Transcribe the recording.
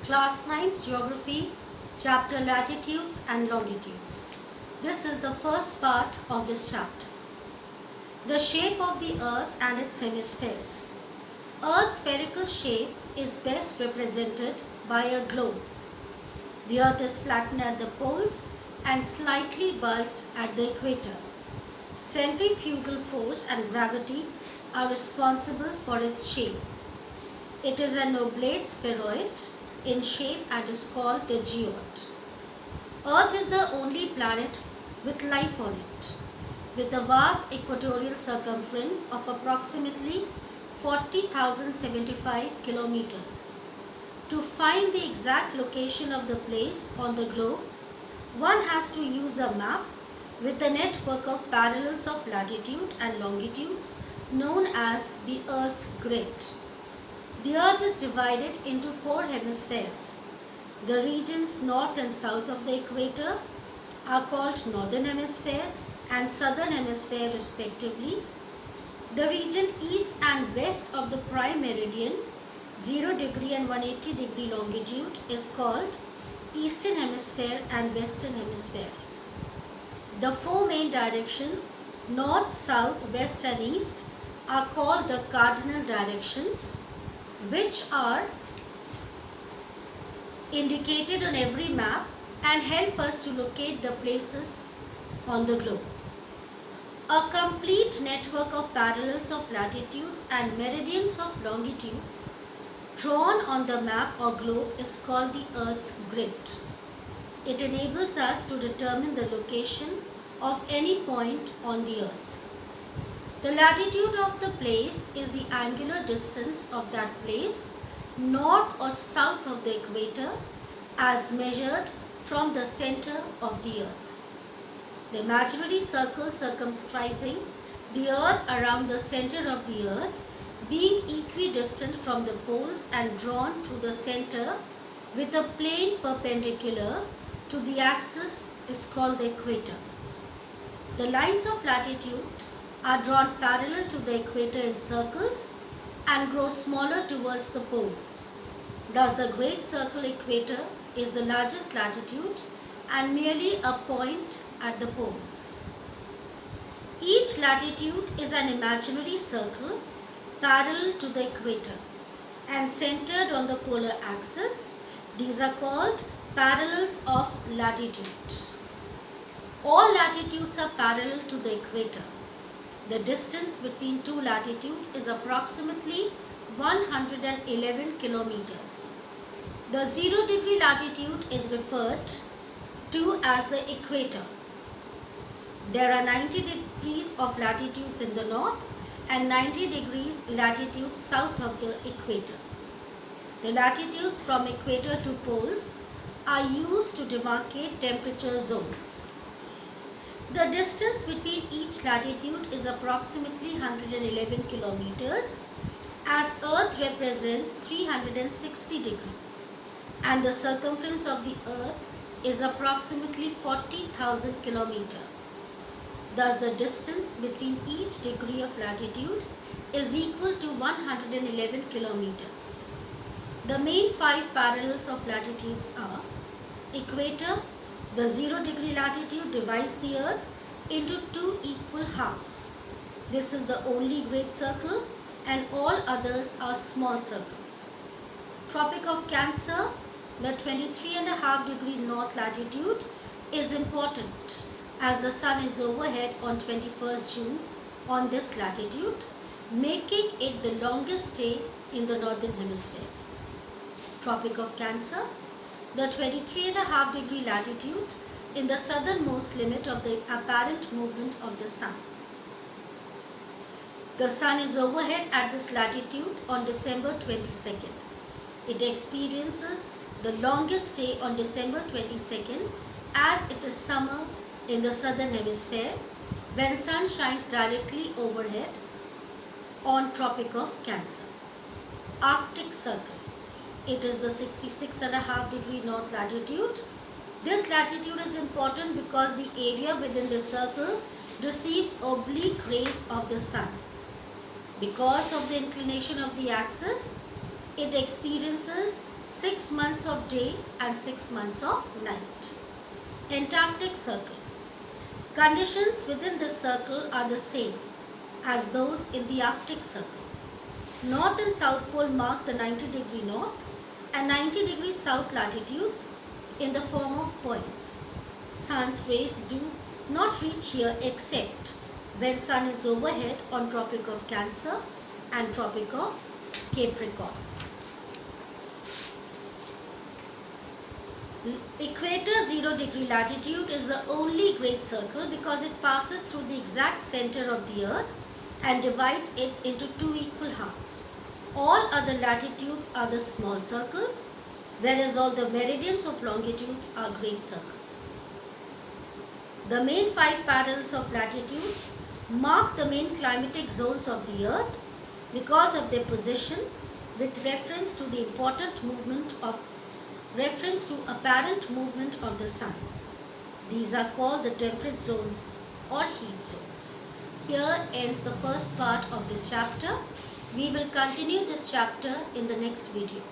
Class 9th Geography, Chapter Latitudes and Longitudes. This is the first part of this chapter. The shape of the Earth and its hemispheres. Earth's spherical shape is best represented by a globe. The Earth is flattened at the poles and slightly bulged at the equator. Centrifugal force and gravity are responsible for its shape. It is an oblate spheroid in shape and is called the geode. Earth is the only planet with life on it, with a vast equatorial circumference of approximately 40,075 kilometers. To find the exact location of the place on the globe, one has to use a map with a network of parallels of latitude and longitudes known as the Earth's grid. The Earth is divided into 4 hemispheres. The regions north and south of the equator are called Northern Hemisphere and Southern Hemisphere respectively. The region east and west of the prime meridian, 0 degree and 180 degree longitude, is called Eastern Hemisphere and Western Hemisphere. The 4 main directions, north, south, west and east, are called the cardinal directions, which are indicated on every map and help us to locate the places on the globe. A complete network of parallels of latitudes and meridians of longitudes drawn on the map or globe is called the Earth's grid. It enables us to determine the location of any point on the Earth. The latitude of the place is the angular distance of that place north or south of the equator as measured from the center of the Earth. The imaginary circle circumscribing the Earth around the center of the Earth being equidistant from the poles and drawn through the center with a plane perpendicular to the axis is called the equator. The lines of latitude are drawn parallel to the equator in circles and grow smaller towards the poles. Thus, the great circle equator is the largest latitude and merely a point at the poles. Each latitude is an imaginary circle parallel to the equator and centered on the polar axis. These are called parallels of latitude. All latitudes are parallel to the equator. The distance between 2 latitudes is approximately 111 kilometers. The 0 degree latitude is referred to as the equator. There are 90 degrees of latitudes in the north and 90 degrees latitude south of the equator. The latitudes from equator to poles are used to demarcate temperature zones. The distance between each latitude is approximately 111 kilometers as Earth represents 360 degrees and the circumference of the Earth is approximately 40,000 kilometers. Thus, the distance between each degree of latitude is equal to 111 kilometers. The main 5 parallels of latitudes are equator. The 0 degree latitude divides the Earth into 2 equal halves. This is the only great circle and all others are small circles. Tropic of Cancer, the 23.5 degree north latitude is important as the sun is overhead on 21st June on this latitude, making it the longest day in the northern hemisphere. Tropic of Cancer, the 23.5 degree latitude in the southernmost limit of the apparent movement of the sun. The sun is overhead at this latitude on December 22nd. It experiences the longest day on December 22nd as it is summer in the southern hemisphere when sun shines directly overhead on Tropic of Cancer. Arctic Circle. It is the 66.5 degree north latitude. This latitude is important because the area within the circle receives oblique rays of the sun. Because of the inclination of the axis, It experiences 6 months of day and 6 months of night. Antarctic Circle. Conditions within this circle are the same as those in the Arctic Circle. North and South Pole mark the 90-degree north and 90-degree south latitudes in the form of points. Sun's rays do not reach here except when sun is overhead on Tropic of Cancer and Tropic of Capricorn. Equator 0-degree latitude is the only great circle because it passes through the exact center of the earth and divides it into two equal halves. All other latitudes are the small circles, whereas all the meridians of longitudes are great circles. The main 5 parallels of latitudes mark the main climatic zones of the earth because of their position with reference to the apparent movement of the sun. These are called the temperate zones or heat zones. Here ends the first part of this chapter. We will continue this chapter in the next video.